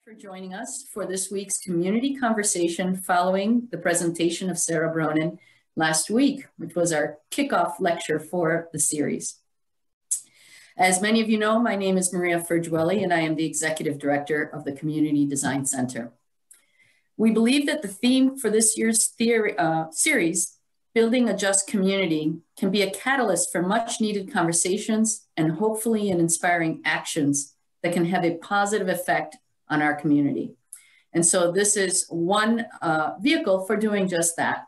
For joining us for this week's community conversation following the presentation of Sarah Bronin last week, which was our kickoff lecture for the series. As many of you know, my name is Maria Furgiuele, and I am the Executive Director of the Community Design Center. We believe that the theme for this year's series, Building a Just Community, can be a catalyst for much needed conversations and hopefully in inspiring actions that can have a positive effect on our community. And so this is one vehicle for doing just that.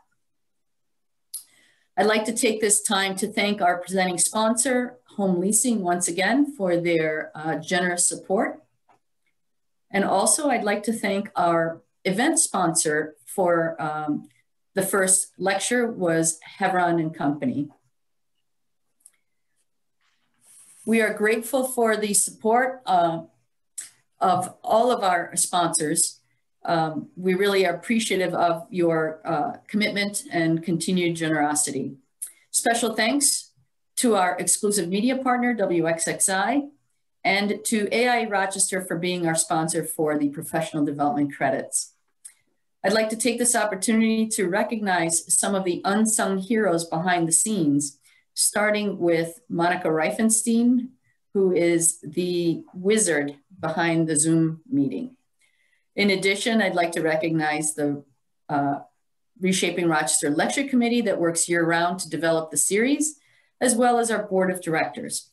I'd like to take this time to thank our presenting sponsor, Home Leasing, once again for their generous support. And also I'd like to thank our event sponsor for the first lecture was Hebron and Company. We are grateful for the support of all of our sponsors. We really are appreciative of your commitment and continued generosity. Special thanks to our exclusive media partner, WXXI, and to AI Rochester for being our sponsor for the professional development credits. I'd like to take this opportunity to recognize some of the unsung heroes behind the scenes, starting with Monica Reifenstein, who is the wizard behind the Zoom meeting. In addition, I'd like to recognize the Reshaping Rochester Lecture Committee that works year-round to develop the series, as well as our board of directors.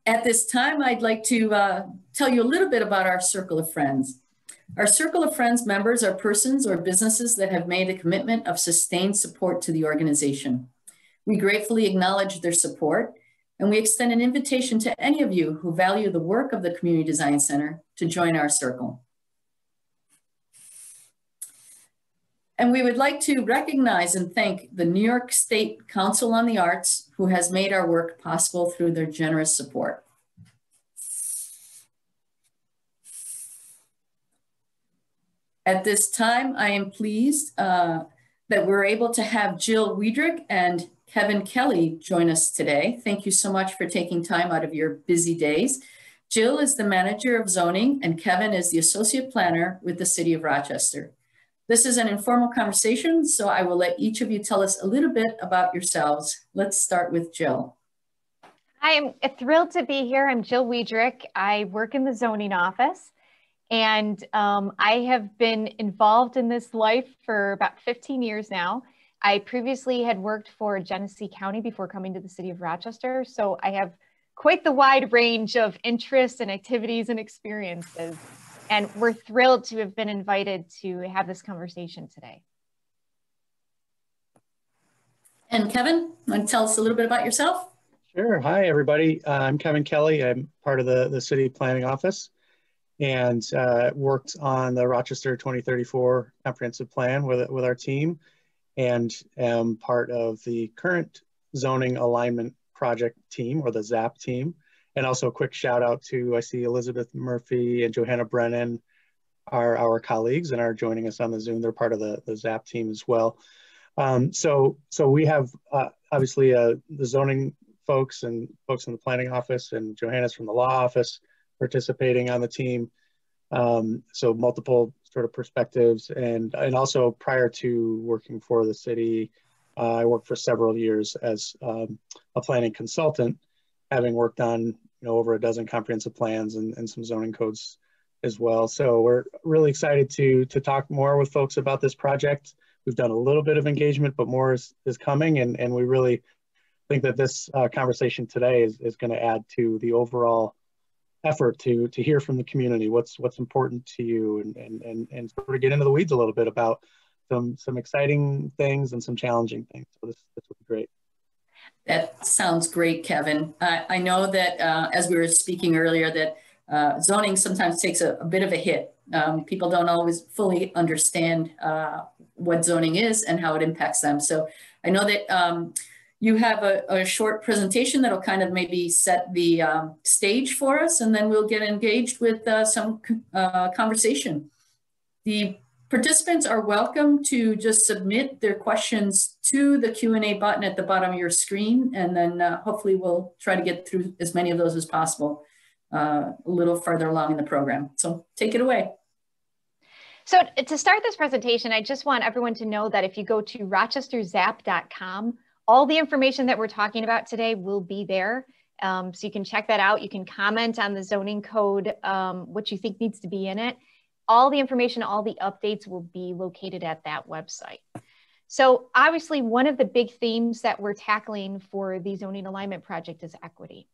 At this time, I'd like to tell you a little bit about our Circle of Friends. Our Circle of Friends members are persons or businesses that have made a commitment of sustained support to the organization. We gratefully acknowledge their support, and we extend an invitation to any of you who value the work of the Community Design Center to join our circle. And we would like to recognize and thank the New York State Council on the Arts, who has made our work possible through their generous support. At this time, I am pleased that we're able to have Jill Wiedrick and Kevin Kelly join us today. Thank you so much for taking time out of your busy days. Jill is the manager of zoning and Kevin is the associate planner with the City of Rochester. This is an informal conversation, so I will let each of you tell us a little bit about yourselves. Let's start with Jill. I am thrilled to be here. I'm Jill Wiedrick. I work in the zoning office, and I have been involved in this life for about 15 years now. I previously had worked for Genesee County before coming to the City of Rochester, so I have quite the wide range of interests and activities and experiences, and we're thrilled to have been invited to have this conversation today. And Kevin, want to tell us a little bit about yourself? Sure. Hi, everybody. I'm Kevin Kelly. I'm part of the City Planning Office and worked on the Rochester 2034 Comprehensive Plan with our team, and am part of the current zoning alignment project team, or the ZAP team. And also a quick shout out to, I see Elizabeth Murphy and Johanna Brennan are our colleagues and are joining us on the Zoom. They're part of the ZAP team as well. So we have obviously the zoning folks and folks in the planning office, and Johanna's from the law office participating on the team. So multiple sort of perspectives, and also prior to working for the city, I worked for several years as a planning consultant, having worked on over a dozen comprehensive plans and some zoning codes as well. So we're really excited to talk more with folks about this project. We've done a little bit of engagement, but more is coming, and we really think that this conversation today is going to add to the overall effort to hear from the community what's important to you, and sort of get into the weeds a little bit about some exciting things and some challenging things. So this would be great. That sounds great, Kevin. I know that as we were speaking earlier, that zoning sometimes takes a bit of a hit. People don't always fully understand what zoning is and how it impacts them. So I know that you have a short presentation that'll kind of maybe set the stage for us, and then we'll get engaged with some conversation. The Participants are welcome to just submit their questions to the Q&A button at the bottom of your screen, and then hopefully we'll try to get through as many of those as possible a little further along in the program. So take it away. So to start this presentation, I just want everyone to know that if you go to rochesterzap.com, all the information that we're talking about today will be there. So you can check that out. You can comment on the zoning code, what you think needs to be in it. All the information, all the updates will be located at that website. So obviously one of the big themes that we're tackling for the zoning alignment project is equity.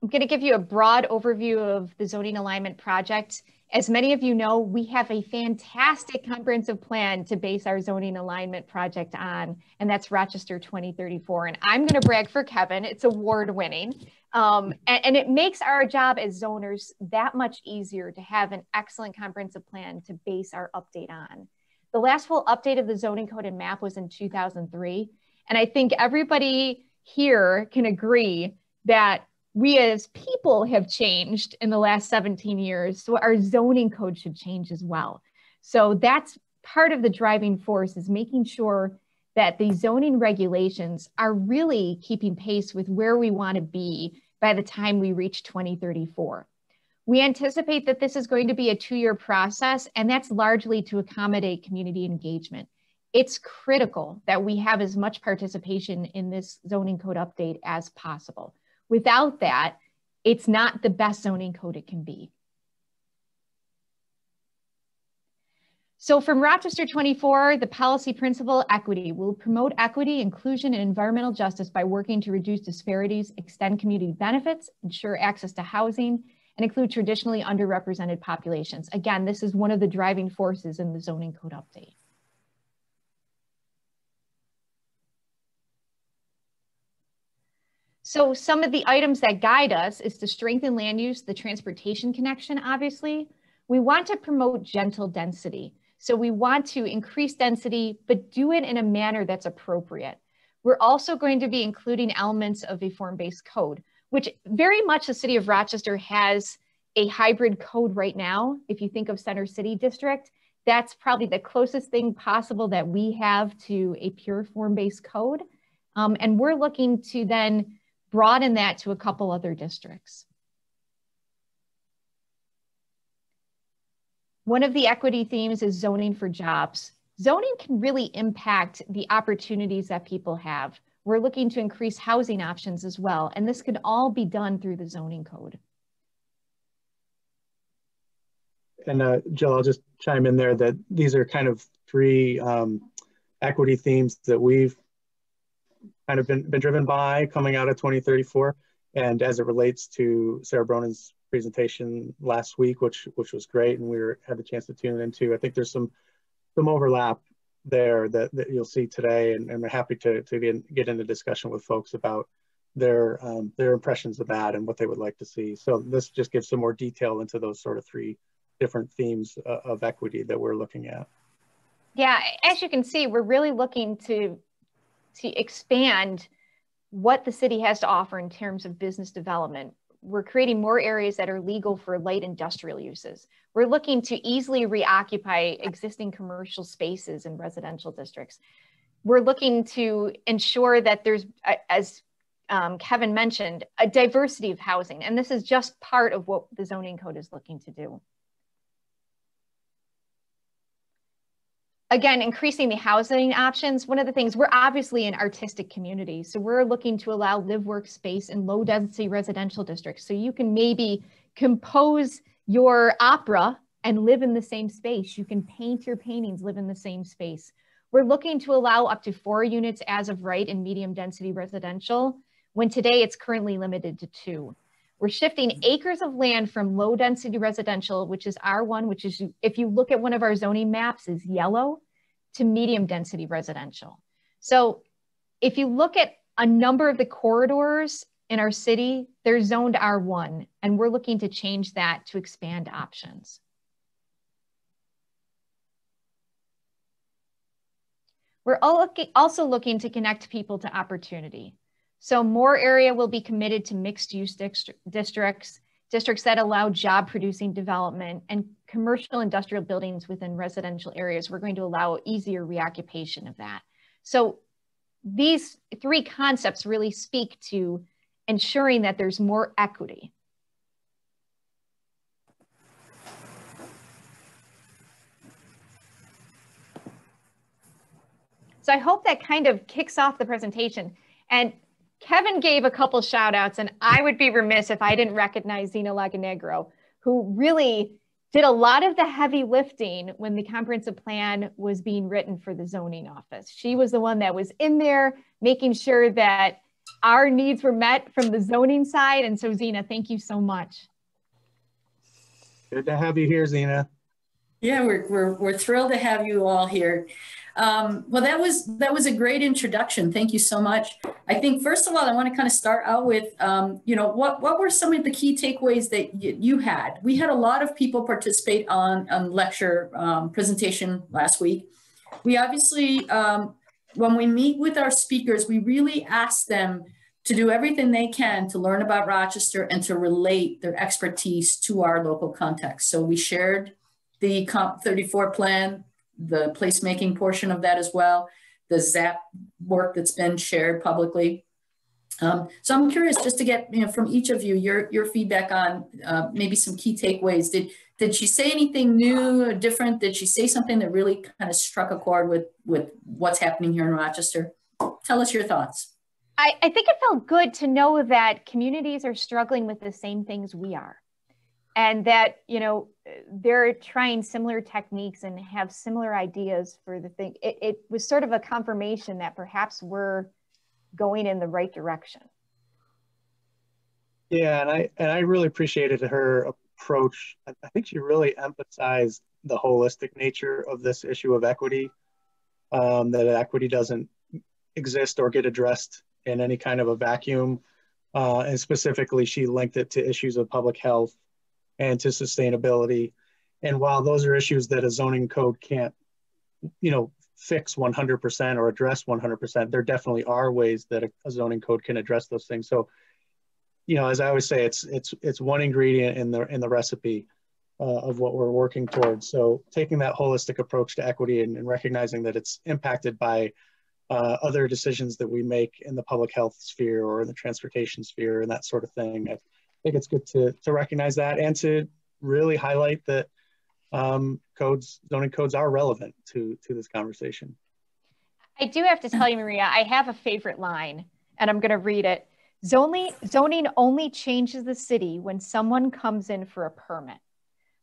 I'm going to give you a broad overview of the zoning alignment project. As many of you know, we have a fantastic comprehensive plan to base our zoning alignment project on, and that's Rochester 2034. And I'm going to brag for Kevin, it's award-winning. And it makes our job as zoners that much easier to have an excellent comprehensive plan to base our update on. The last full update of the zoning code and map was in 2003. And I think everybody here can agree that we as people have changed in the last 17 years, so our zoning code should change as well. So that's part of the driving force, is making sure that the zoning regulations are really keeping pace with where we want to be by the time we reach 2034. We anticipate that this is going to be a 2-year process, and that's largely to accommodate community engagement. It's critical that we have as much participation in this zoning code update as possible. Without that, it's not the best zoning code it can be. So from Rochester 24, the policy principle, equity. We'll promote equity, inclusion, and environmental justice by working to reduce disparities, extend community benefits, ensure access to housing, and include traditionally underrepresented populations. Again, this is one of the driving forces in the zoning code update. So some of the items that guide us is to strengthen land use, the transportation connection, obviously. We want to promote gentle density. So we want to increase density, but do it in a manner that's appropriate. We're also going to be including elements of a form-based code, which very much the city of Rochester has a hybrid code right now. If you think of Center City District, that's probably the closest thing possible that we have to a pure form-based code. And we're looking to then broaden that to a couple other districts. One of the equity themes is zoning for jobs. Zoning can really impact the opportunities that people have. We're looking to increase housing options as well, and this could all be done through the zoning code. And Jill, I'll just chime in there that these are kind of 3 equity themes that we've kind of been driven by coming out of 2034. And as it relates to Sarah Bronin's presentation last week, which was great, and had the chance to tune into, I think there's some overlap there that you'll see today, and we're happy to get into discussion with folks about their impressions of that and what they would like to see. So this just gives some more detail into those sort of 3 different themes of equity that we're looking at. Yeah, as you can see, we're really looking to expand what the city has to offer in terms of business development. We're creating more areas that are legal for light industrial uses. We're looking to easily reoccupy existing commercial spaces in residential districts. We're looking to ensure that there's, as Kevin mentioned, a diversity of housing. And this is just part of what the zoning code is looking to do. Again, increasing the housing options. One of the things, we're obviously an artistic community, so we're looking to allow live workspace in low density residential districts. So you can maybe compose your opera and live in the same space. You can paint your paintings, live in the same space. We're looking to allow up to 4 units as of right in medium density residential, when today it's currently limited to 2. We're shifting acres of land from low density residential, which is R1, which is, if you look at one of our zoning maps, is yellow, to medium density residential. So if you look at a number of the corridors in our city, they're zoned R1, and we're looking to change that to expand options. We're also looking to connect people to opportunity. So more area will be committed to mixed use districts, districts that allow job producing development, and commercial industrial buildings within residential areas. We're going to allow easier reoccupation of that. So these three concepts really speak to ensuring that there's more equity. So I hope that kind of kicks off the presentation. And Kevin gave a couple shout outs, and I would be remiss if I didn't recognize Zena Lagonegro, who really did a lot of the heavy lifting when the comprehensive plan was being written for the zoning office. She was the one that was in there making sure that our needs were met from the zoning side. And so Zena, thank you so much. Good to have you here, Zena. Yeah, we're thrilled to have you all here. Well, that was a great introduction. Thank you so much. I think first of all, I want to kind of start out with, you know, what were some of the key takeaways that you had? We had a lot of people participate on lecture presentation last week. We obviously, when we meet with our speakers, we really ask them to do everything they can to learn about Rochester and to relate their expertise to our local context. So we shared the Comp 34 plan, the placemaking portion of that as well, the ZAP work that's been shared publicly. So I'm curious just to get, you know, from each of you, your feedback on maybe some key takeaways. Did she say anything new or different? Did she say something that really kind of struck a chord with what's happening here in Rochester? Tell us your thoughts. I think it felt good to know that communities are struggling with the same things we are. And that, you know, they're trying similar techniques and have similar ideas for the thing. It was sort of a confirmation that perhaps we're going in the right direction. Yeah, and I really appreciated her approach. I think she really emphasized the holistic nature of this issue of equity, that equity doesn't exist or get addressed in any kind of a vacuum. And specifically, she linked it to issues of public health and to sustainability. And while those are issues that a zoning code can't, you know, fix 100% or address 100%, there definitely are ways that a zoning code can address those things. So, you know, as I always say, it's one ingredient in the recipe of what we're working towards. So taking that holistic approach to equity and recognizing that it's impacted by other decisions that we make in the public health sphere or in the transportation sphere and that sort of thing. I think it's good to recognize that and to really highlight that zoning codes are relevant to this conversation. I do have to tell you, Maria, I have a favorite line, and I'm going to read it. Zoning only changes the city when someone comes in for a permit.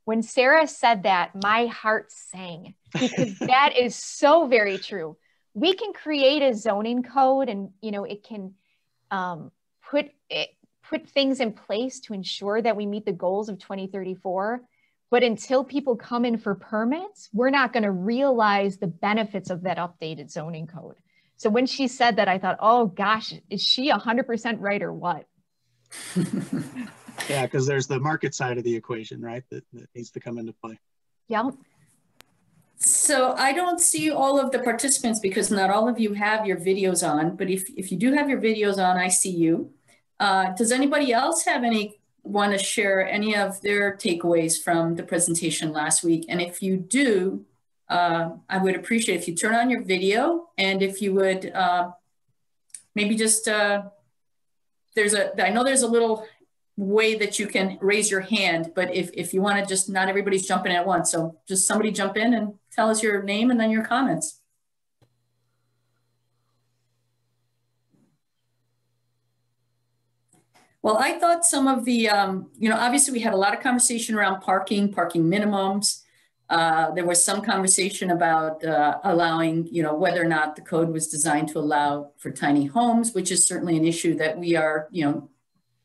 When Sarah said that, my heart sang, because that is so very true. We can create a zoning code, and you know, it can put things in place to ensure that we meet the goals of 2034. But until people come in for permits, we're not going to realize the benefits of that updated zoning code. So when she said that, I thought, oh gosh, is she 100% right or what? Yeah, because there's the market side of the equation, right? That needs to come into play. Yeah. So I don't see all of the participants because not all of you have your videos on, but if you do have your videos on, I see you. Does anybody else want to share any of their takeaways from the presentation last week? And if you do, I would appreciate if you turn on your video, and if you would maybe just, I know there's a little way that you can raise your hand, but if you want to just, not everybody's jumping at once. So just somebody jump in and tell us your name and then your comments. Well, I thought some of the, you know, obviously we had a lot of conversation around parking minimums. There was some conversation about allowing, you know, whether or not the code was designed to allow for tiny homes, which is certainly an issue that we are, you know,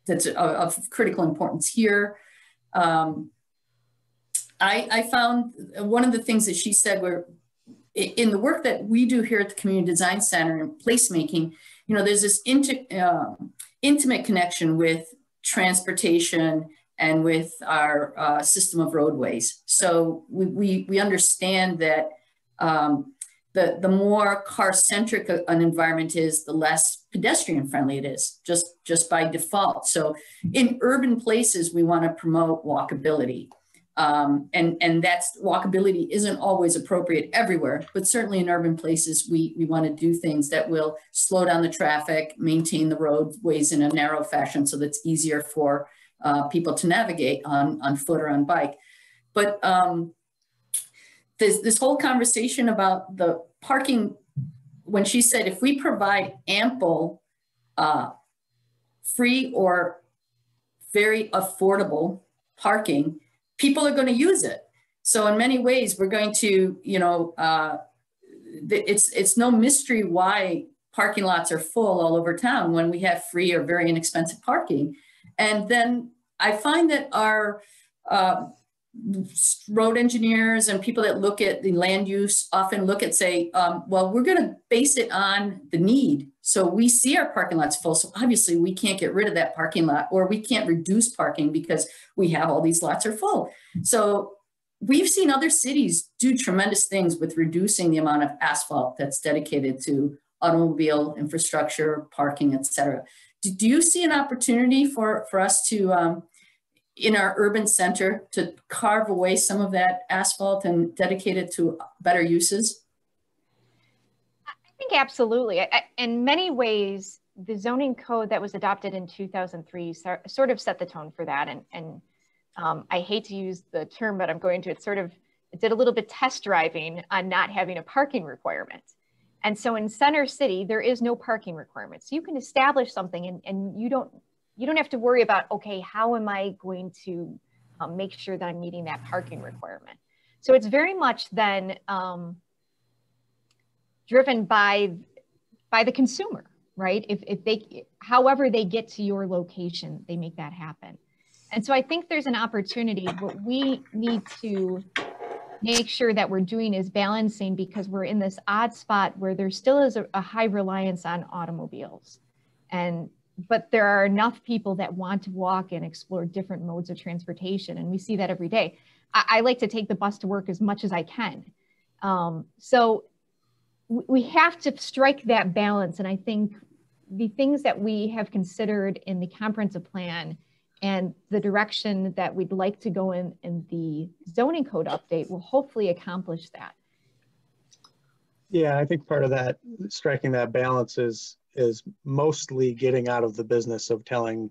that's of critical importance here. I found one of the things that she said were, in the work that we do here at the Community Design Center in placemaking, you know, there's this intimate connection with transportation and with our system of roadways. So we understand that the more car-centric an environment is, the less pedestrian-friendly it is, just by default. So in urban places, we want to promote walkability. And that's walkability isn't always appropriate everywhere, but certainly in urban places, we want to do things that will slow down the traffic, maintain the roadways in a narrow fashion so that's easier for people to navigate on foot or on bike. But this whole conversation about the parking, when she said, if we provide ample, free or very affordable parking, people are going to use it. So in many ways, we're going to, you know, it's no mystery why parking lots are full all over town when we have free or very inexpensive parking. And then I find that our road engineers and people that look at the land use often look at, say, well, we're going to base it on the need. So we see our parking lots full. So obviously we can't get rid of that parking lot, or we can't reduce parking because we have all these lots are full. So we've seen other cities do tremendous things with reducing the amount of asphalt that's dedicated to automobile infrastructure, parking, et cetera. Do you see an opportunity for us to, in our urban center, to carve away some of that asphalt and dedicate it to better uses? I think absolutely. In many ways, the zoning code that was adopted in 2003 sort of set the tone for that. And I hate to use the term, but I'm going to, it did a little bit test driving on not having a parking requirement. And so in Center City, there is no parking requirement. So you can establish something and you don't have to worry about, okay, how am I going to make sure that I'm meeting that parking requirement? So it's very much then driven by the consumer, right? If they, however they get to your location, they make that happen. And so I think there's an opportunity. What we need to make sure that we're doing is balancing, because we're in this odd spot where there still is a high reliance on automobiles. But there are enough people that want to walk and explore different modes of transportation. And we see that every day. I like to take the bus to work as much as I can. So we have to strike that balance. And I think the things that we have considered in the comprehensive plan and the direction that we'd like to go in the zoning code update will hopefully accomplish that. Yeah, I think part of that, striking that balance is mostly getting out of the business of telling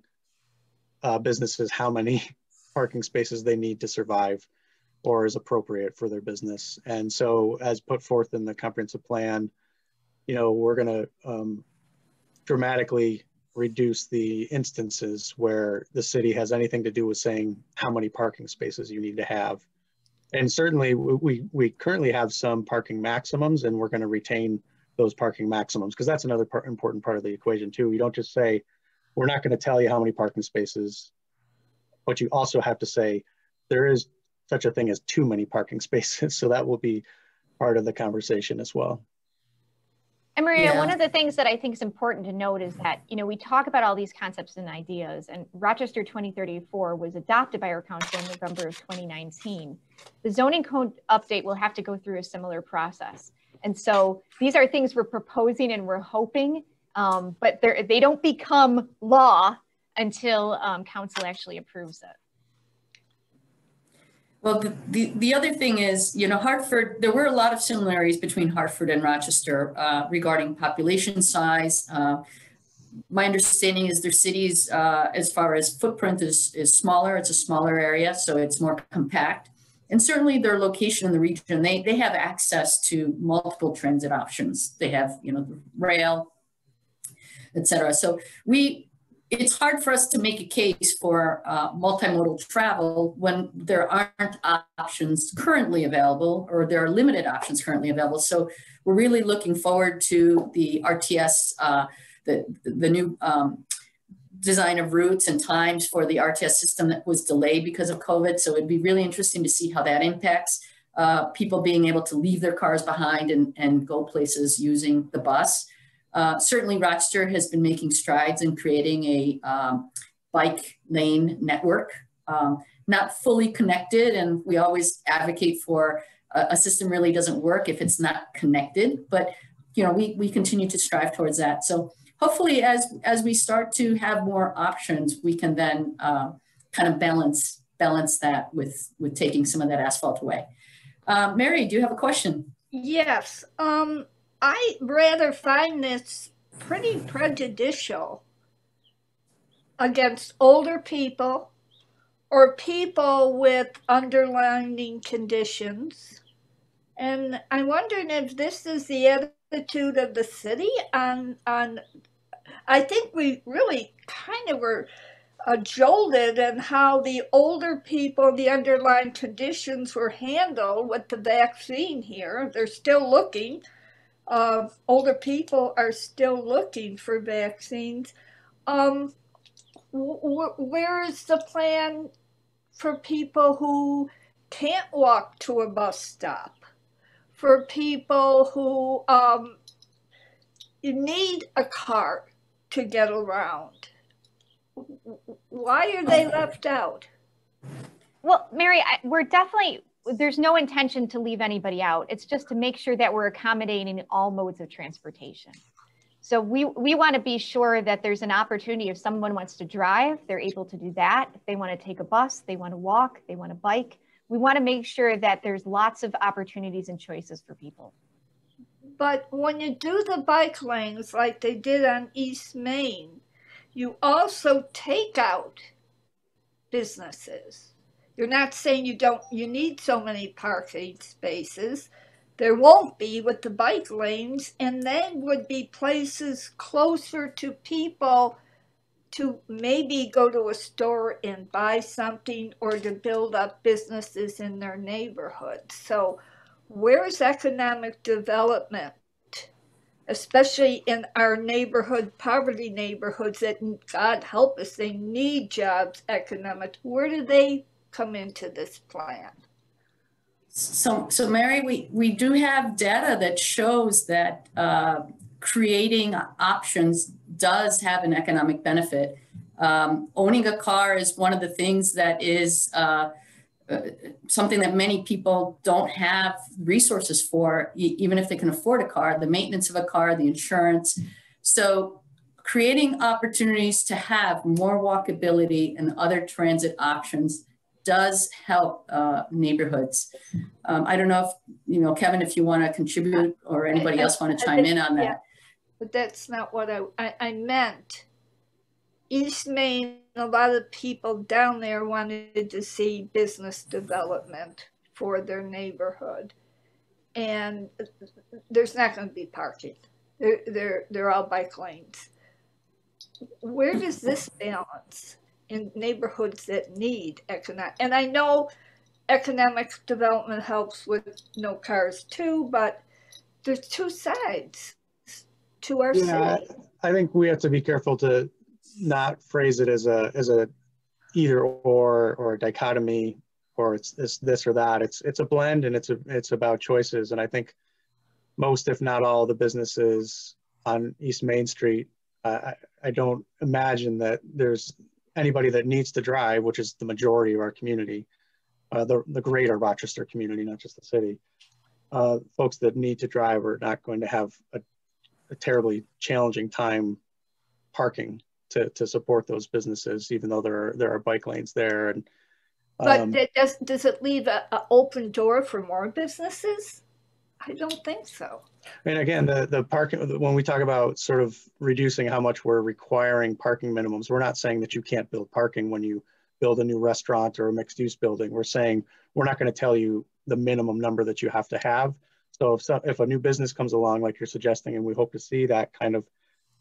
businesses how many parking spaces they need to survive or is appropriate for their business. And so as put forth in the comprehensive plan, you know, we're going to dramatically reduce the instances where the city has anything to do with saying how many parking spaces you need to have. And certainly we currently have some parking maximums, and we're going to retain those parking maximums, because that's another important part of the equation too. You don't just say, we're not going to tell you how many parking spaces, but you also have to say there is such a thing as too many parking spaces. So that will be part of the conversation as well. And Maria, one of the things that I think is important to note is that, you know, we talk about all these concepts and ideas, and Rochester 2034 was adopted by our council in November of 2019. The zoning code update will have to go through a similar process. And so these are things we're proposing and we're hoping, but they don't become law until council actually approves it. Well, the other thing is, you know, Hartford, there were a lot of similarities between Hartford and Rochester regarding population size. My understanding is their cities, as far as footprint, is smaller. It's a smaller area, so it's more compact. And certainly their location in the region, they have access to multiple transit options. They have, you know, the rail, et cetera. So it's hard for us to make a case for multimodal travel when there aren't options currently available, or there are limited options currently available. So we're really looking forward to the RTS, the new design of routes and times for the RTS system that was delayed because of COVID. So it'd be really interesting to see how that impacts people being able to leave their cars behind and go places using the bus. Certainly Rochester has been making strides in creating a bike lane network, not fully connected, and we always advocate for a system really doesn't work if it's not connected. But, you know, we continue to strive towards that. So hopefully as we start to have more options, we can then kind of balance that with taking some of that asphalt away. Mary, do you have a question? Yes. I rather find this pretty prejudicial against older people or people with underlying conditions. And I'm wondering if this is the attitude of the city on I think we really kind of were jolted in how the older people, the underlying conditions were handled with the vaccine here. They're still looking. Older people are still looking for vaccines. Where is the plan for people who can't walk to a bus stop? For people who need a car to get around? Why are they left out? Well, Mary, we're definitely, there's no intention to leave anybody out. It's just to make sure that we're accommodating all modes of transportation. So we want to be sure that there's an opportunity. If someone wants to drive, they're able to do that. If they want to take a bus, they want to walk, they want to bike. We want to make sure that there's lots of opportunities and choices for people. But when you do the bike lanes like they did on East Main, you also take out businesses. You're not saying you need so many parking spaces. There won't be with the bike lanes, and then would be places closer to people to maybe go to a store and buy something or to build up businesses in their neighborhood. So where's economic development, especially in our neighborhood, poverty neighborhoods that, God help us, they need jobs, economic. Where do they come into this plan? So Mary, we do have data that shows that creating options does have an economic benefit. Owning a car is one of the things that is something that many people don't have resources for, even if they can afford a car, the maintenance of a car, the insurance. So creating opportunities to have more walkability and other transit options does help neighborhoods. I don't know if, Kevin, if you want to contribute or anybody else want to chime in on that. Yeah, but that's not what I meant. East Main, a lot of people down there wanted to see business development for their neighborhood. And there's not going to be parking. They're all bike lanes. Where does this balance in neighborhoods that need economic? And I know economic development helps with no cars too, but there's two sides to our city. I think we have to be careful to not phrase it as a either or a dichotomy, or it's this or that. It's a blend, and it's about choices. And I think most, if not all, the businesses on East Main Street, I don't imagine that there's anybody that needs to drive, which is the majority of our community, the greater Rochester community, not just the city. Folks that need to drive are not going to have a terribly challenging time parking to support those businesses, even though there are bike lanes there. And but does it leave an open door for more businesses? I don't think so. And again, the parking, when we talk about sort of reducing how much we're requiring parking minimums, we're not saying that you can't build parking when you build a new restaurant or a mixed use building. We're saying we're not going to tell you the minimum number that you have to have. So if a new business comes along, like you're suggesting, and we hope to see that kind of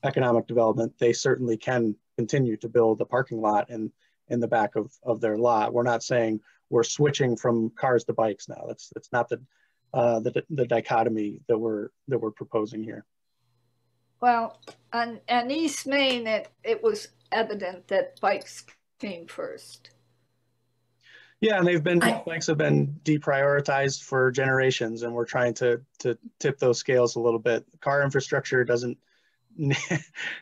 economic development, they certainly can continue to build a parking lot in the back of their lot. We're not saying we're switching from cars to bikes now. That's not the dichotomy that we're proposing here. Well, on East Main, it was evident that bikes came first. Yeah, and bikes have been deprioritized for generations, and we're trying to tip those scales a little bit. Car infrastructure doesn't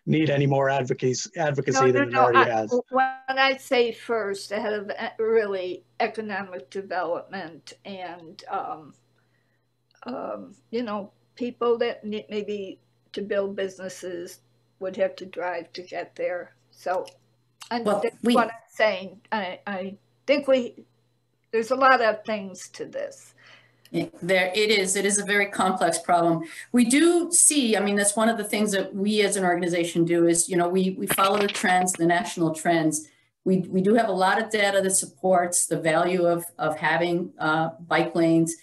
need any more advocacy than it already has. When I say first, ahead of really economic development and you know, people that need, maybe to build businesses would have to drive to get there. So and Well, that's what I'm saying. I think there's a lot of things to this. There it is. It is a very complex problem. We do see, I mean, that's one of the things that we as an organization do is, you know, we follow the trends, the national trends. We do have a lot of data that supports the value of having bike lanes,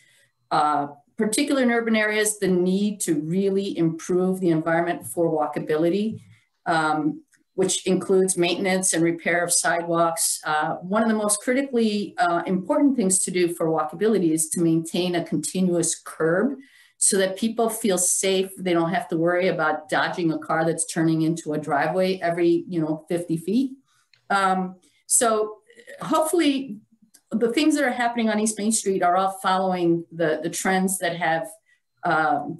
particularly in urban areas, the need to really improve the environment for walkability, which includes maintenance and repair of sidewalks. One of the most critically important things to do for walkability is to maintain a continuous curb so that people feel safe. They don't have to worry about dodging a car that's turning into a driveway every, 50 feet. So hopefully the things that are happening on East Main Street are all following the trends that have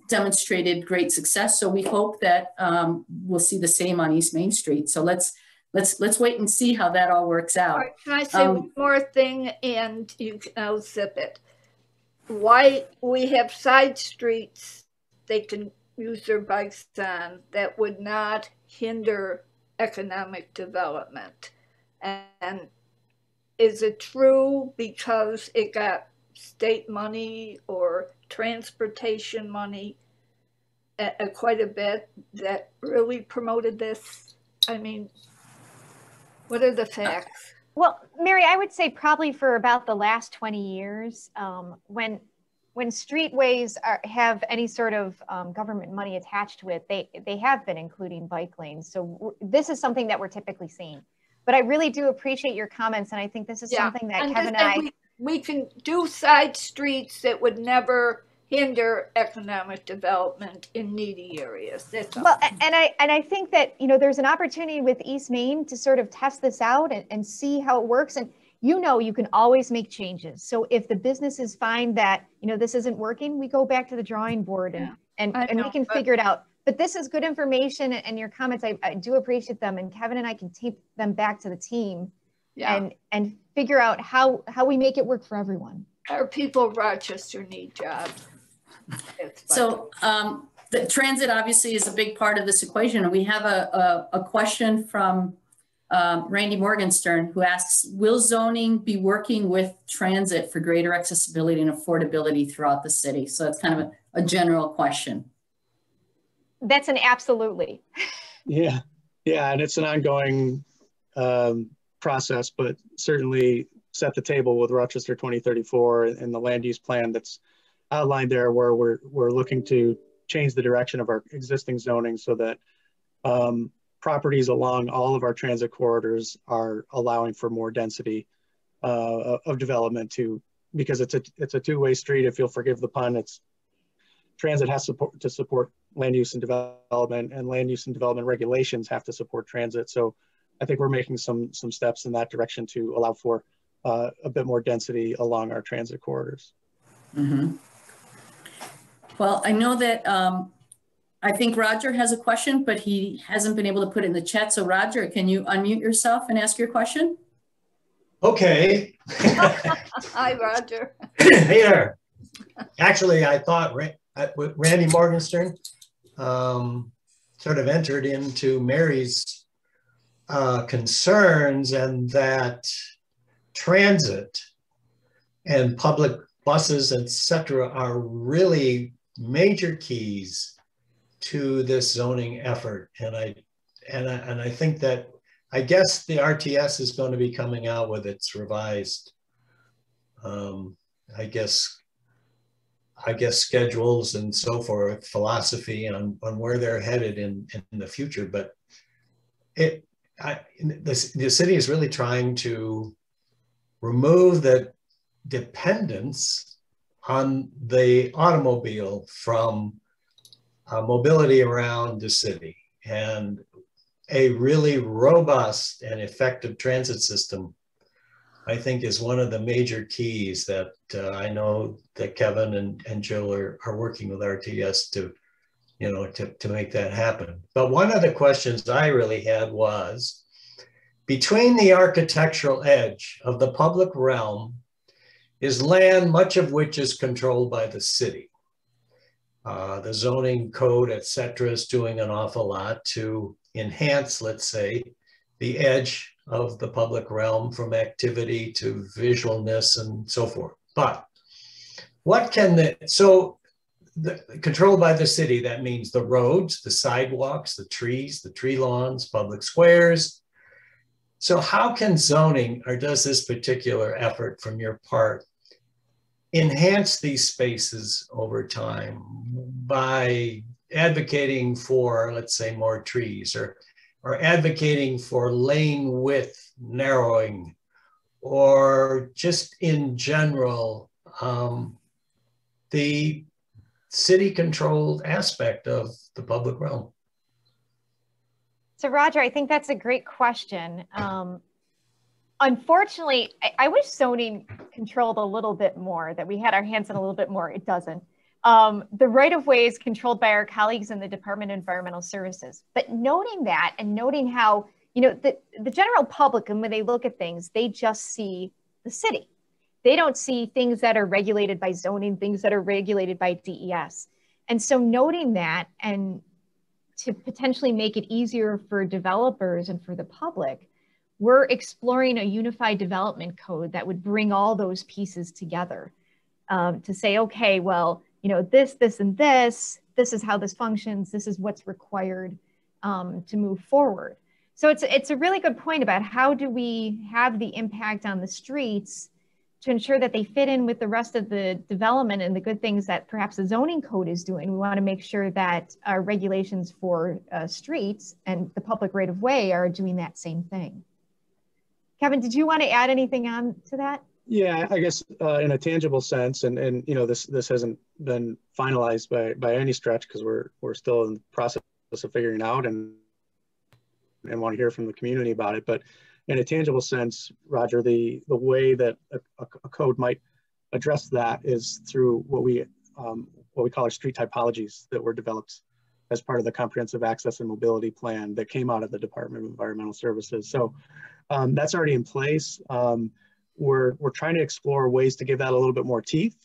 demonstrated great success. So we hope that we'll see the same on East Main Street. So let's wait and see how that all works out. Right, can I say one more thing, and I'll zip it. Why we have side streets they can use their bikes on that would not hinder economic development. And is it true because it got state money or transportation money quite a bit that really promoted this? I mean, what are the facts? Well, Mary, I would say probably for about the last 20 years, when streetways have any sort of government money attached to it, they have been including bike lanes. So this is something that we're typically seeing. But I really do appreciate your comments, and I think this is something that Kevin and I... We can do side streets that would never hinder economic development in needy areas. That's all. Well, and I think that, there's an opportunity with East Main to sort of test this out and see how it works. And you can always make changes. So if the businesses find that, this isn't working, we go back to the drawing board and we can figure it out. But this is good information, and your comments, I do appreciate them. And Kevin and I can take them back to the team and figure out how we make it work for everyone. Our people of Rochester need jobs. So the transit obviously is a big part of this equation. And we have a question from Randy Morgenstern, who asks, will zoning be working with transit for greater accessibility and affordability throughout the city? So that's kind of a general question. That's an absolutely. Yeah, and it's an ongoing process, but certainly set the table with Rochester 2034 and the land use plan that's outlined there, where we're looking to change the direction of our existing zoning so that properties along all of our transit corridors are allowing for more density of development because it's a two-way street. If you'll forgive the pun, transit has to support land use and development, and land use and development regulations have to support transit. So I think we're making some steps in that direction to allow for a bit more density along our transit corridors. Mm-hmm. Well, I know that I think Roger has a question, but he hasn't been able to put it in the chat. So Roger, can you unmute yourself and ask your question? Okay. Hi, Roger. Hey there. Actually, I thought Randy Morgenstern sort of entered into Mary's concerns, and that transit and public buses, etc., are really major keys to this zoning effort. And I think that, I guess the RTS is going to be coming out with its revised, I guess schedules and so forth, philosophy on where they're headed in the future. But the city is really trying to remove the dependence on the automobile from mobility around the city, and a really robust and effective transit system, I think, is one of the major keys that I know that Kevin and Jill are working with RTS to make that happen. But one of the questions I really had was, between the architectural edge of the public realm is land, much of which is controlled by the city. the zoning code, et cetera, is doing an awful lot to enhance, let's say, the edge of the public realm from activity to visualness and so forth. But what can controlled by the city, that means the roads, the sidewalks, the trees, the tree lawns, public squares. So how can zoning, or does this particular effort from your part, enhance these spaces over time by advocating for, let's say, more trees, or advocating for lane width narrowing, or just in general, the city-controlled aspect of the public realm? So Roger, I think that's a great question. Unfortunately, I wish zoning controlled a little bit more, that we had our hands in a little bit more. It doesn't. The right-of-way is controlled by our colleagues in the Department of Environmental Services. But noting that and noting how, you know, the general public, and when they look at things, they just see the city. They don't see things that are regulated by zoning, things that are regulated by DES. And so noting that, and to potentially make it easier for developers and for the public, we're exploring a unified development code that would bring all those pieces together to say, okay, well, you know, this, and this is how this functions, this is what's required to move forward. So it's a really good point about how do we have the impact on the streets to ensure that they fit in with the rest of the development and the good things that perhaps the zoning code is doing. We want to make sure that our regulations for streets and the public right of way are doing that same thing. Kevin, did you want to add anything on to that? Yeah, I guess in a tangible sense, and you know, this hasn't been finalized by any stretch, because we're still in the process of figuring out and want to hear from the community about it. But in a tangible sense, Roger, the way that a code might address that is through what we call our street typologies that were developed as part of the Comprehensive Access and Mobility Plan that came out of the Department of Environmental Services. So that's already in place. We're trying to explore ways to give that a little bit more teeth.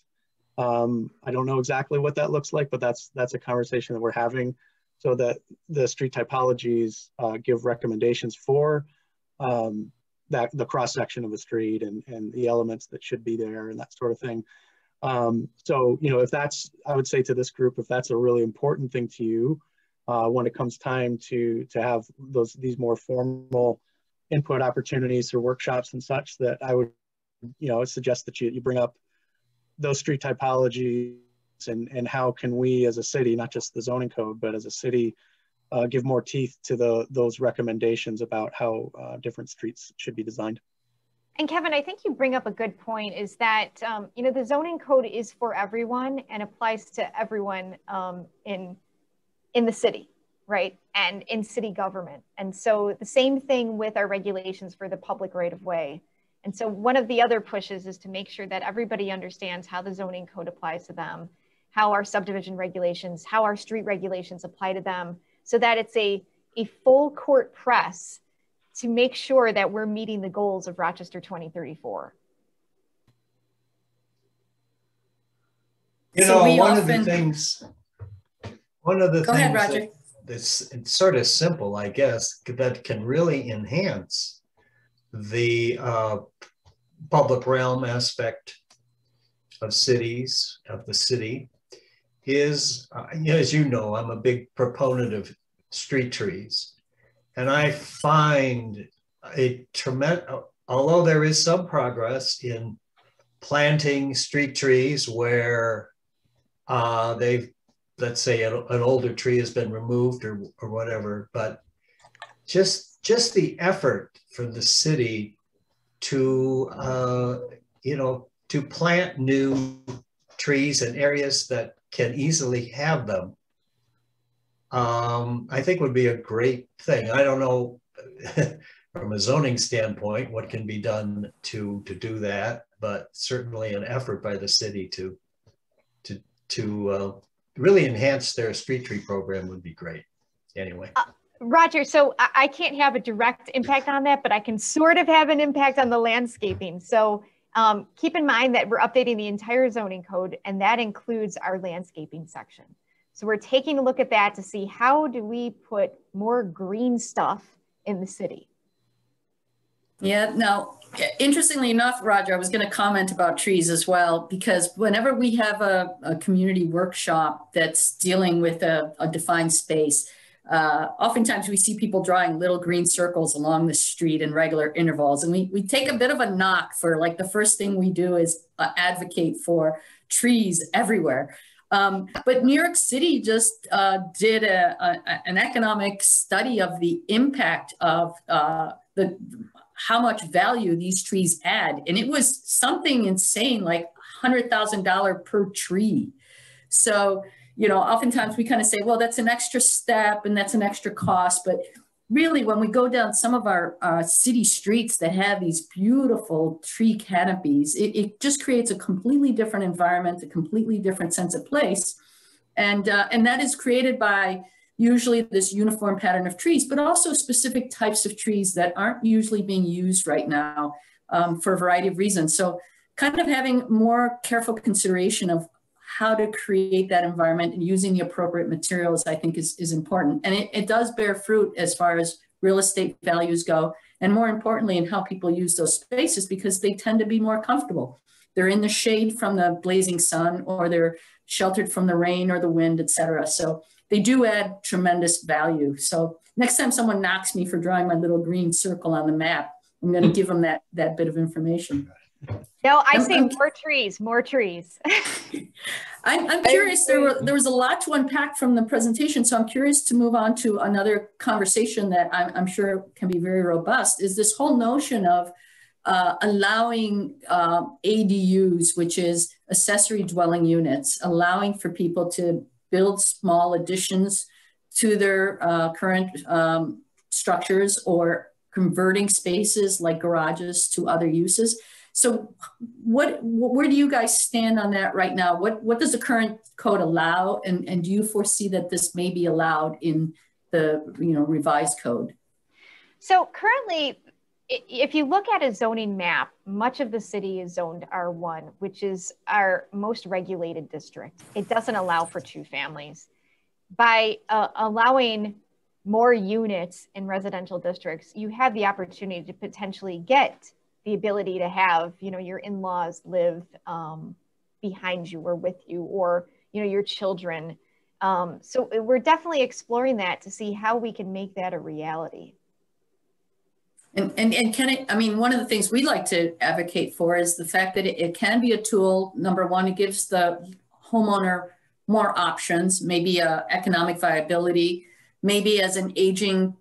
I don't know exactly what that looks like, but that's a conversation that we're having, so that the street typologies give recommendations for the cross section of the street and the elements that should be there and that sort of thing. So, you know, if that's, I would say to this group, if that's a really important thing to you, when it comes time to have these more formal input opportunities or workshops and such, that I would, you know, suggest that you bring up those street typologies and how can we as a city, not just the zoning code, but as a city, give more teeth to those recommendations about how different streets should be designed. And Kevin, I think you bring up a good point, is that, you know, the zoning code is for everyone and applies to everyone in the city, right? And in city government. And so the same thing with our regulations for the public right of way. And so one of the other pushes is to make sure that everybody understands how the zoning code applies to them, how our subdivision regulations, how our street regulations apply to them, so that it's a full court press to make sure that we're meeting the goals of Rochester 2034. You know, one of the things that's it's sort of simple, I guess, that can really enhance the public realm aspect of cities, of the city, is, as you know, I'm a big proponent of street trees. And I find a tremendous, although there is some progress in planting street trees where let's say an older tree has been removed or whatever, but just the effort for the city to, to plant new trees in areas that can easily have them, I think would be a great thing. I don't know from a zoning standpoint what can be done to do that, but certainly an effort by the city to really enhance their street tree program would be great. Anyway. Roger, so I can't have a direct impact on that, but I can sort of have an impact on the landscaping. So keep in mind that we're updating the entire zoning code, and that includes our landscaping section. So we're taking a look at that to see how do we put more green stuff in the city. Yeah, now, interestingly enough, Roger, I was going to comment about trees as well, because whenever we have a community workshop that's dealing with a defined space, oftentimes we see people drawing little green circles along the street in regular intervals. And we take a bit of a knock for, like, the first thing we do is advocate for trees everywhere. But New York City just did an economic study of the impact of how much value these trees add. And it was something insane, like $100,000 per tree. So, you know, oftentimes we kind of say, well, that's an extra step and that's an extra cost. But really, when we go down some of our city streets that have these beautiful tree canopies, it just creates a completely different environment, a completely different sense of place. And that is created by usually this uniform pattern of trees, but also specific types of trees that aren't usually being used right now for a variety of reasons. So kind of having more careful consideration of how to create that environment and using the appropriate materials, I think is important. And it does bear fruit as far as real estate values go, and more importantly, in how people use those spaces, because they tend to be more comfortable. They're in the shade from the blazing sun, or they're sheltered from the rain or the wind, et cetera. So they do add tremendous value. So next time someone knocks me for drawing my little green circle on the map, I'm going to give them that bit of information. No, I say more trees, more trees. I'm curious, there was a lot to unpack from the presentation, so I'm curious to move on to another conversation that I'm sure can be very robust, is this whole notion of allowing ADUs, which is accessory dwelling units, allowing for people to build small additions to their current structures, or converting spaces like garages to other uses. So where do you guys stand on that right now? What does the current code allow? And do you foresee that this may be allowed in the revised code? So currently, if you look at a zoning map, much of the city is zoned R1, which is our most regulated district. It doesn't allow for two families. By allowing more units in residential districts, you have the opportunity to potentially get the ability to have, your in-laws live behind you or with you, or, your children. So we're definitely exploring that to see how we can make that a reality. And can it, I mean, one of the things we like to advocate for is the fact that it can be a tool. Number one, it gives the homeowner more options, maybe economic viability, maybe as an aging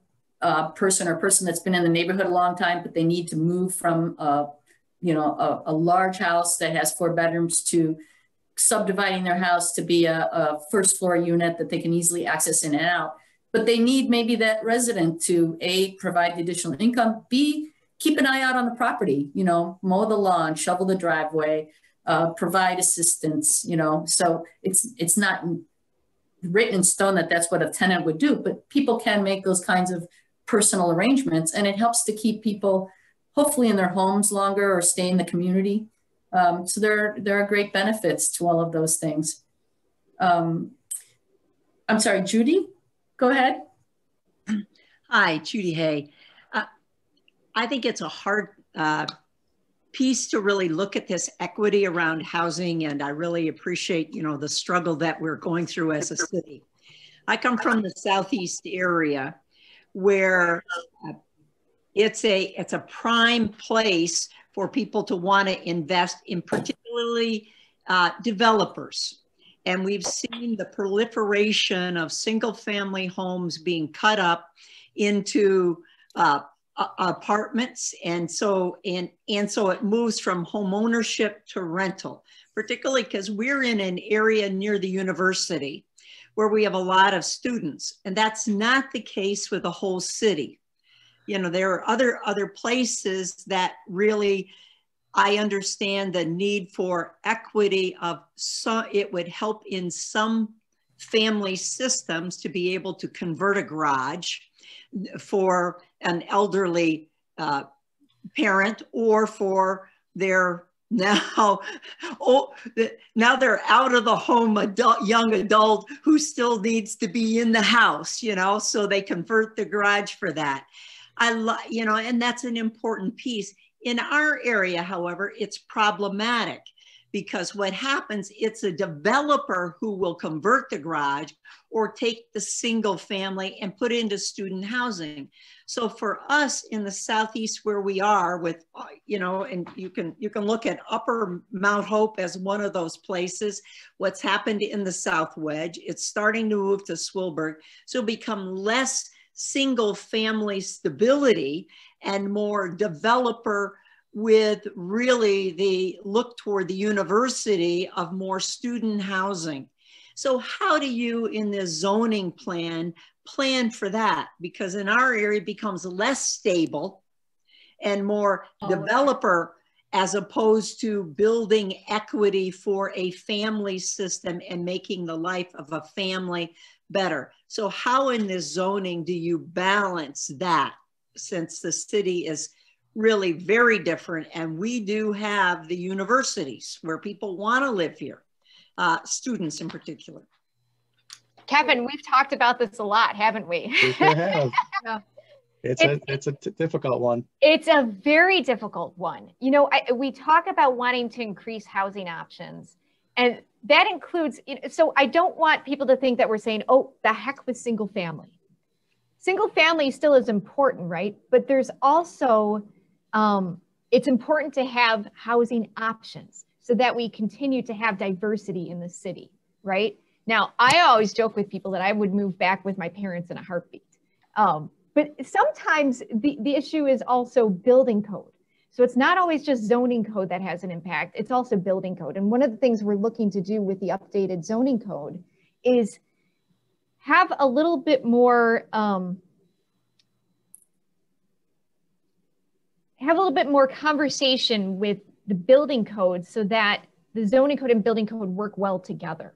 person or person that's been in the neighborhood a long time, but they need to move from a large house that has 4 bedrooms to subdividing their house to be a first floor unit that they can easily access in and out. But they need maybe that resident to A, provide the additional income, B, keep an eye out on the property, mow the lawn, shovel the driveway, provide assistance, so it's not written in stone that that's what a tenant would do, but people can make those kinds of personal arrangements, and it helps to keep people hopefully in their homes longer or stay in the community. So there are great benefits to all of those things. I'm sorry, Judy, go ahead. Hi, Judy Hay. I think it's a hard piece to really look at this equity around housing, and I really appreciate, the struggle that we're going through as a city. I come from the Southeast area, where it's a prime place for people to want to invest in, particularly developers. And we've seen the proliferation of single family homes being cut up into apartments. And so it moves from home ownership to rental, particularly because we're in an area near the university where we have a lot of students, and that's not the case with the whole city. There are other places that really, I understand the need for equity of some, it would help in some family systems to be able to convert a garage for an elderly parent, or for their Now, now they're out of the home young adult who still needs to be in the house, you know, so they convert the garage for that. You know, and that's an important piece. In our area, however, it's problematic because what happens, it's a developer who will convert the garage or take the single family and put into student housing. So for us in the Southeast where we are with, you know, and you can look at Upper Mount Hope as one of those places, what's happened in the South Wedge, it's starting to move to Swilberg. So become less single family stability and more developer with really the look toward the university of more student housing. So how do you in the zoning plan for that? Because in our area it becomes less stable and more developer as opposed to building equity for a family system and making the life of a family better. So how in this zoning do you balance that, since the city is really very different and we do have the universities where people want to live here, students in particular? Kevin, we've talked about this a lot, haven't we? We sure have. Yeah. It's a difficult one. It's a very difficult one. You know, we talk about wanting to increase housing options, and that includes, so I don't want people to think that we're saying, oh, the heck with single family. Single family still is important, right? But there's also, it's important to have housing options so that we continue to have diversity in the city, right? Now, I always joke with people that I would move back with my parents in a heartbeat. But sometimes the issue is also building code. So it's not always just zoning code that has an impact, it's also building code. And one of the things we're looking to do with the updated zoning code is have a little bit more, conversation with the building code so that the zoning code and building code work well together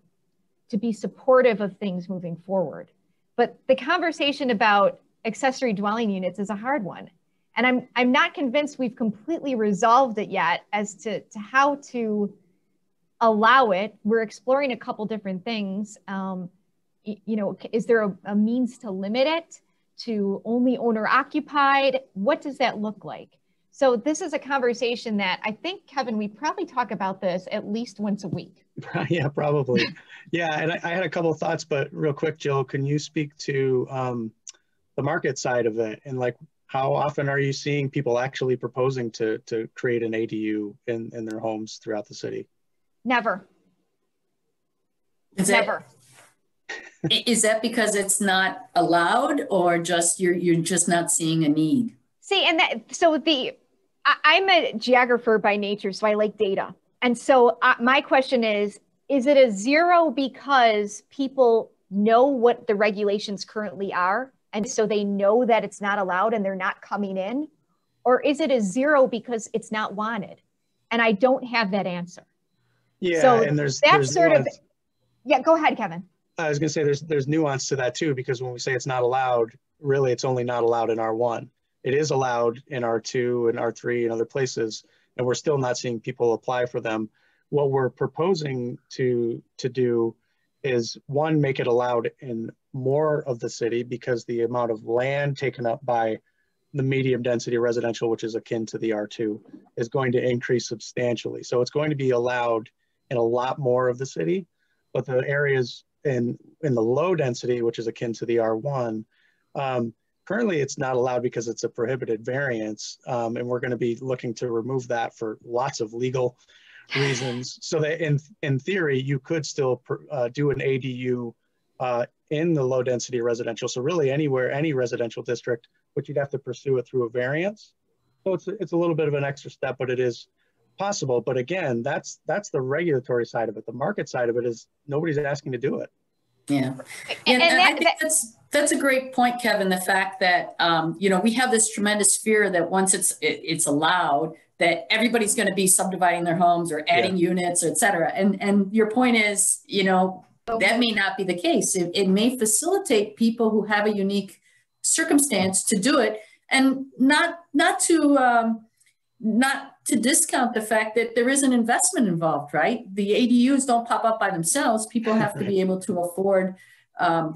to be supportive of things moving forward. But the conversation about accessory dwelling units is a hard one. And I'm not convinced we've completely resolved it yet as to how to allow it. We're exploring a couple different things. You know, is there a means to limit it to only owner occupied? What does that look like? So this is a conversation that I think, Kevin, we probably talk about this at least once a week. Yeah, probably. Yeah, and I had a couple of thoughts, but real quick, Jill, can you speak to the market side of it? And like, how often are you seeing people actually proposing to create an ADU in their homes throughout the city? Never. Never. Is that because it's not allowed, or just you're just not seeing a need? See, and I'm a geographer by nature, so I like data. And so my question is it a zero because people know what the regulations currently are, and so they know that it's not allowed and they're not coming in? Or is it a zero because it's not wanted? And I don't have that answer. Yeah, so and there's sort nuance. of, yeah, go ahead, Kevin. I was gonna say there's nuance to that too, because when we say it's not allowed, really it's only not allowed in R1. It is allowed in R2 and R3 and other places, and we're still not seeing people apply for them. What we're proposing to do is, one, make it allowed in more of the city, because the amount of land taken up by the medium density residential, which is akin to the R2, is going to increase substantially. So it's going to be allowed in a lot more of the city, but the areas in the low density, which is akin to the R1, currently it's not allowed because it's a prohibited variance, and we're going to be looking to remove that for lots of legal reasons, so that in theory you could still do an ADU in the low density residential. So really anywhere, any residential district, but you'd have to pursue it through a variance. So it's a little bit of an extra step, but it is possible. But again, that's the regulatory side of it. The market side of it is nobody's asking to do it. Yeah, and I think that's a great point, Kevin. The fact that you know, we have this tremendous fear that once it's allowed, that everybody's going to be subdividing their homes or adding units, or et cetera. And your point is, you know, that may not be the case. It may facilitate people who have a unique circumstance to do it, and not to not to discount the fact that there is an investment involved, right? The ADUs don't pop up by themselves. People have to be able to afford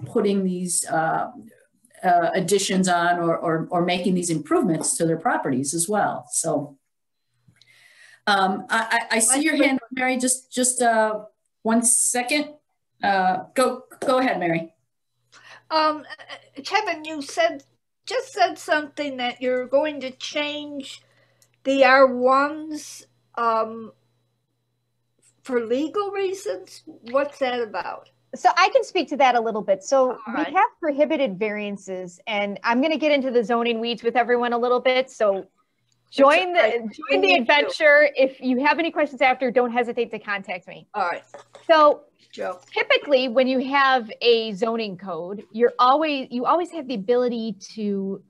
putting these additions on or making these improvements to their properties as well. So I see your hand, Mary. Just 1 second. Go ahead, Mary. Kevin, you just said something that you're going to change the R1s for legal reasons. What's that about? So I can speak to that a little bit. So right. We have prohibited variances, and I'm going to get into the zoning weeds with everyone a little bit. So join the adventure. If you have any questions after, don't hesitate to contact me. All right. So Joe. Typically, when you have a zoning code, you always have the ability to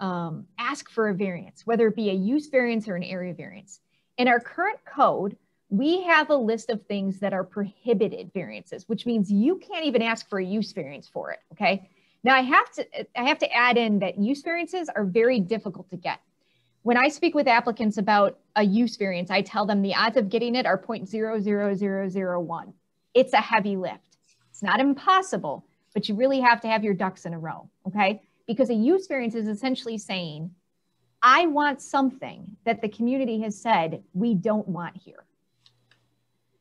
ask for a variance, whether it be a use variance or an area variance. In our current code, we have a list of things that are prohibited variances, which means you can't even ask for a use variance for it. Okay. Now I have to add in that use variances are very difficult to get. When I speak with applicants about a use variance, I tell them the odds of getting it are 0.00001. It's a heavy lift. It's not impossible, but you really have to have your ducks in a row, okay? Because a use variance is essentially saying, I want something that the community has said we don't want here.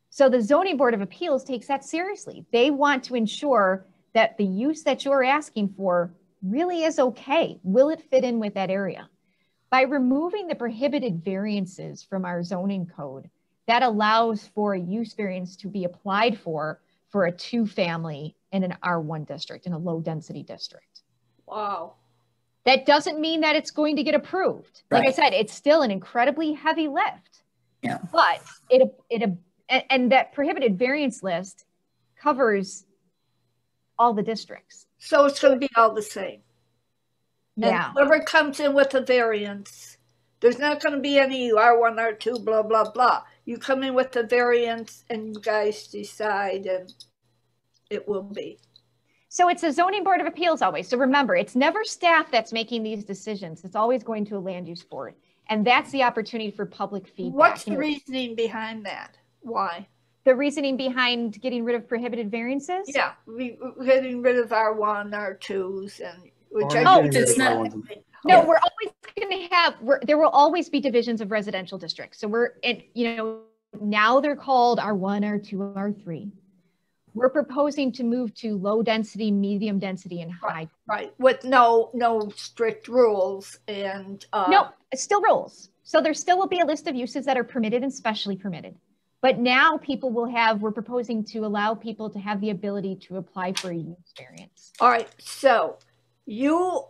So the Zoning Board of Appeals takes that seriously. They want to ensure that the use that you're asking for really is okay. Will it fit in with that area? By removing the prohibited variances from our zoning code, that allows for a use variance to be applied for a 2-family in an R1 district, in a low density district. Wow. That doesn't mean that it's going to get approved. Like I said, it's still an incredibly heavy lift. Yeah. But and that prohibited variance list covers all the districts. So it's going to be all the same. Yeah. And whoever comes in with a variance, there's not going to be any R1, R2, blah, blah, blah. You come in with the variance and you guys decide, and it will be. So it's a Zoning Board of Appeals always. So remember, it's never staff that's making these decisions. It's always going to a land use board. And that's the opportunity for public feedback. What's the reasoning behind that? Why? The reasoning behind getting rid of prohibited variances? Yeah, getting rid of R1, R2s, and which it's not. No, we're always going to have, there will always be divisions of residential districts. So now they're called R1, R2, R3. We're proposing to move to low density, medium density, and high. Right, with no strict rules and. No, still rules. So there still will be a list of uses that are permitted and specially permitted. But now people will we're proposing to allow people to have the ability to apply for a use variance. All right, so you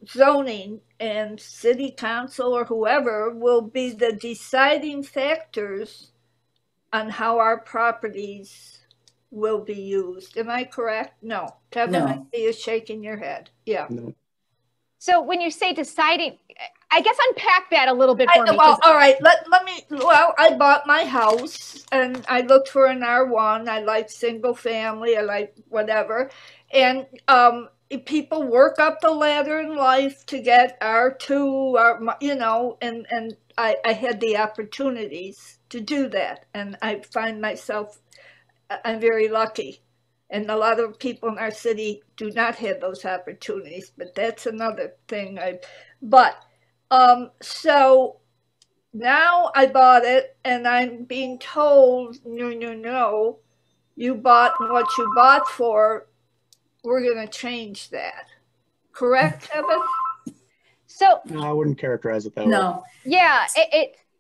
zoning and city council or whoever will be the deciding factors on how our properties will be used. Am I correct? No. Kevin, I see you shaking your head. Yeah. No. So when you say deciding, I guess unpack that a little bit for me. Well, all right. Let me. Well, I bought my house and I looked for an R1. I like single family. I like whatever. And people work up the ladder in life to get R2, and I had the opportunities to do that. And I find myself, I'm very lucky. And a lot of people in our city do not have those opportunities, but that's another thing. So now I bought it and I'm being told, no, you bought what you bought for. We're going to change that. Correct, Kevin? So no, I wouldn't characterize it that way. No. Yeah,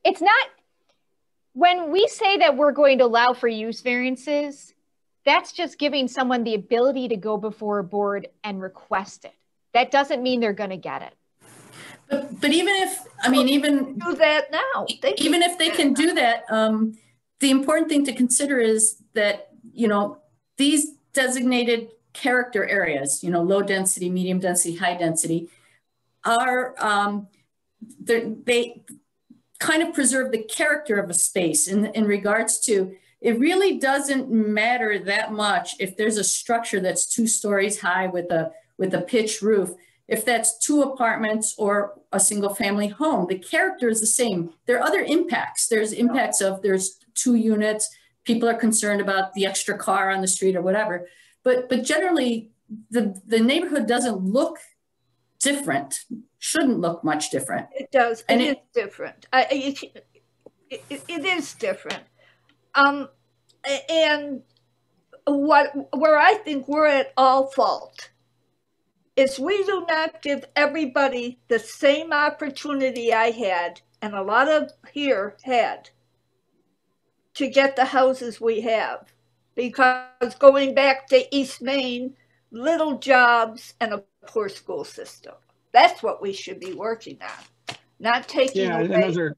it's not. When we say that we're going to allow for use variances, that's just giving someone the ability to go before a board and request it. That doesn't mean they're going to get it. But even if, even do that now. Even if they can do that, the important thing to consider is that, these designated character areas, low density, medium density, high density, are, they kind of preserve the character of a space in regards to, it really doesn't matter that much if there's a structure that's 2 stories high with a pitched roof. if that's 2 apartments or a single family home. The character is the same. There are other impacts. There's impacts of there's 2 units, people are concerned about the extra car on the street or whatever. But generally, the neighborhood doesn't look different, shouldn't look much different. It does, and it is different. It is different. And where I think we're at all fault is we do not give everybody the same opportunity I had, and a lot of here had, to get the houses we have. Because going back to East Main, little jobs and a poor school system. That's what we should be working on, not taking away. And those are,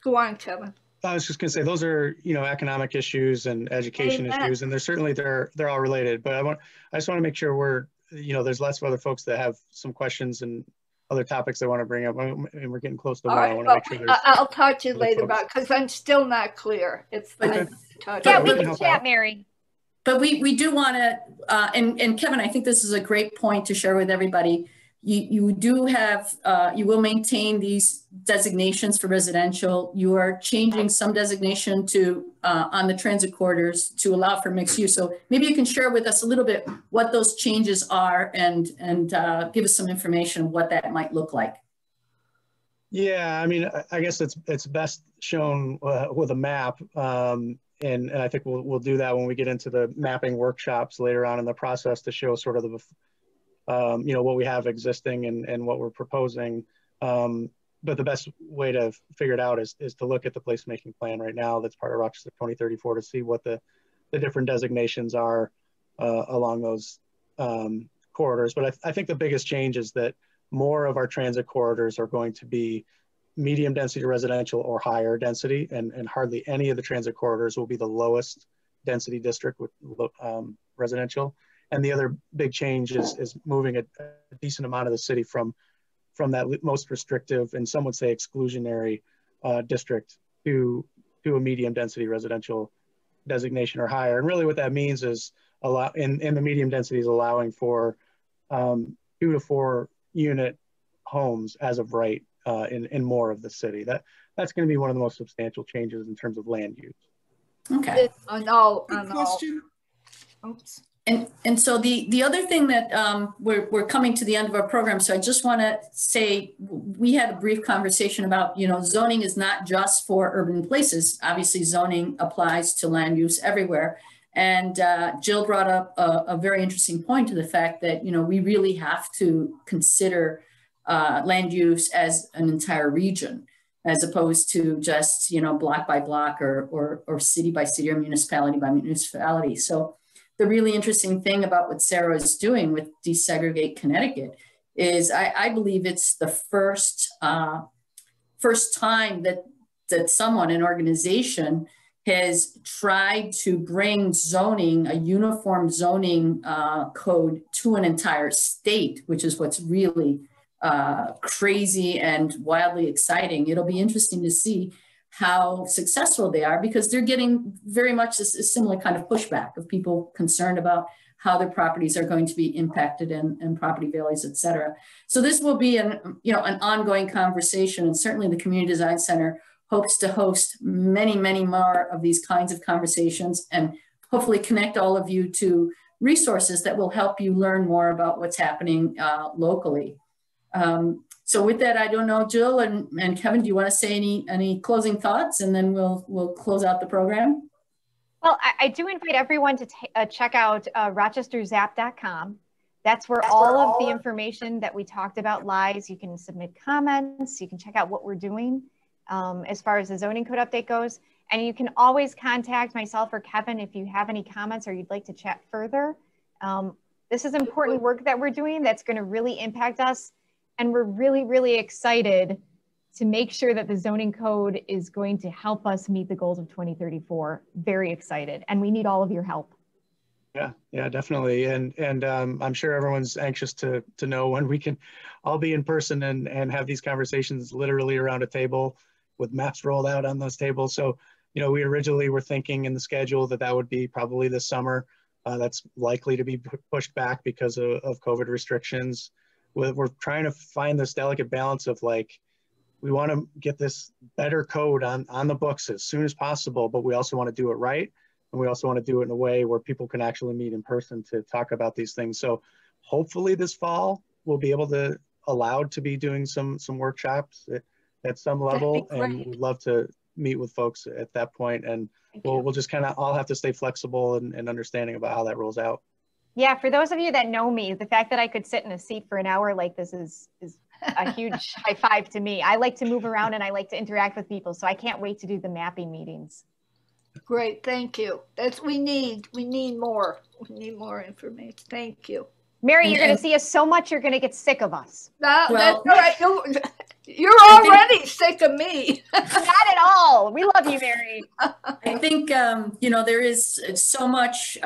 go on, Kevin. I was just going to say, those are, you know, economic issues and education issues, and they're all related. But I just want to make sure we're, you know, there's lots of other folks that have some questions and other topics they want to bring up, and we're getting close to one. Right, I want to make sure I'll talk to you later about, because I'm still not clear. It's okay. Yeah, we can chat, Mary. But we do want to, and Kevin, I think this is a great point to share with everybody. You do have, you will maintain these designations for residential. You are changing some designation to on the transit corridors to allow for mixed use. So maybe you can share with us a little bit what those changes are and give us some information of what that might look like. Yeah, I mean, I guess it's best shown with a map. And I think we'll do that when we get into the mapping workshops later on in the process to show sort of the, you know, what we have existing and what we're proposing. But the best way to figure it out is to look at the placemaking plan right now that's part of Rochester 2034 to see what the different designations are along those corridors. But I think the biggest change is that more of our transit corridors are going to be medium density residential or higher density, and hardly any of the transit corridors will be the lowest density district with residential. And the other big change is moving a decent amount of the city from that most restrictive, and some would say exclusionary district to a medium density residential designation or higher. And really what that means is in the medium density is allowing for 2 to 4 unit homes as of right in more of the city. That's going to be one of the most substantial changes in terms of land use. Okay. Question. Oops. And so the other thing that we're coming to the end of our program. So I just want to say we had a brief conversation about, you know, zoning is not just for urban places. Obviously, zoning applies to land use everywhere. And Jill brought up a very interesting point to the fact that, you know, we really have to consider land use as an entire region, as opposed to just, you know, block by block or city by city or municipality by municipality. So the really interesting thing about what Sarah is doing with Desegregate Connecticut is I believe it's the first time that someone, an organization, has tried to bring zoning, a uniform zoning code to an entire state, which is what's really crazy and wildly exciting. It'll be interesting to see how successful they are, because they're getting very much a similar kind of pushback of people concerned about how their properties are going to be impacted and property values, et cetera. So this will be an ongoing conversation, and certainly the Community Design Center hopes to host many, many more of these kinds of conversations and hopefully connect all of you to resources that will help you learn more about what's happening locally. So with that, I don't know, Jill and Kevin, do you want to say any closing thoughts, and then we'll close out the program? Well, I do invite everyone to check out rochesterzap.com. That's where all of the information that we talked about lies. You can submit comments, you can check out what we're doing as far as the zoning code update goes. And you can always contact myself or Kevin if you have any comments or you'd like to chat further. This is important work that we're doing that's going to really impact us. And we're really, really excited to make sure that the zoning code is going to help us meet the goals of 2034. Very excited. And we need all of your help. Yeah, definitely. And I'm sure everyone's anxious to know when we can all be in person and have these conversations literally around a table with maps rolled out on those tables. So, you know, we originally were thinking in the schedule that would be probably this summer. That's likely to be pushed back because of COVID restrictions. we're trying to find this delicate balance of like, we want to get this better code on the books as soon as possible, but we also want to do it right. And we also want to do it in a way where people can actually meet in person to talk about these things. So hopefully this fall, we'll be able to allowed to be doing some workshops at some level. And we'd love to meet with folks at that point. And we'll just kind of all have to stay flexible and understanding about how that rolls out. Yeah, for those of you that know me, the fact that I could sit in a seat for an hour like this is a huge high five to me. I like to move around and I like to interact with people. So I can't wait to do the mapping meetings. Great, thank you. That's we need more. We need more information. Thank you. Mary, you're going to see us so much, you're going to get sick of us. Well, that's all right. You're already sick of me. Not at all. We love you, Mary. I think, you know, there is so much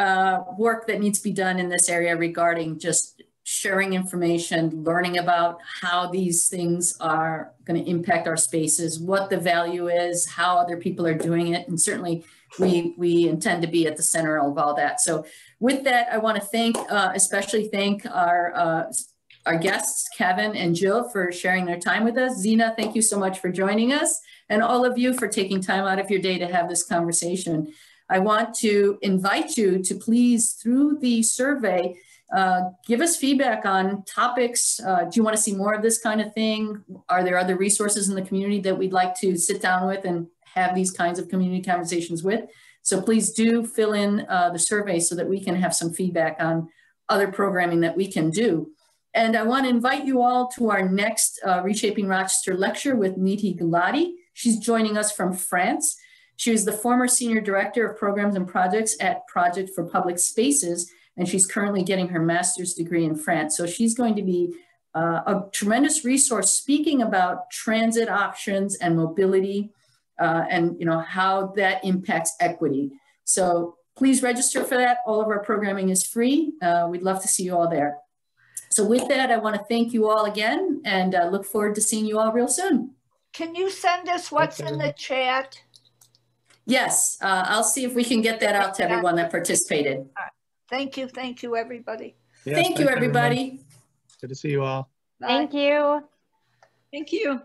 work that needs to be done in this area regarding just sharing information, learning about how these things are going to impact our spaces, what the value is, how other people are doing it. And certainly we intend to be at the center of all that. So with that, I want to thank, especially thank our guests, Kevin and Jill, for sharing their time with us. Zena, thank you so much for joining us, and all of you for taking time out of your day to have this conversation. I want to invite you to please, through the survey, give us feedback on topics. Do you want to see more of this kind of thing? Are there other resources in the community that we'd like to sit down with and have these kinds of community conversations with? So please do fill in the survey so that we can have some feedback on other programming that we can do. And I want to invite you all to our next Reshaping Rochester lecture with Niti Gulati. She's joining us from France. She was the former Senior Director of Programs and Projects at Project for Public Spaces, and she's currently getting her master's degree in France. So she's going to be a tremendous resource speaking about transit options and mobility and you know how that impacts equity. So please register for that. All of our programming is free. We'd love to see you all there. So with that, I want to thank you all again and look forward to seeing you all real soon. Can you send us what's in the chat? Yes, I'll see if we can get that out to everyone that participated. Thank you, everybody. Yeah, thank you, everybody. Everyone. Good to see you all. Bye. Thank you. Thank you.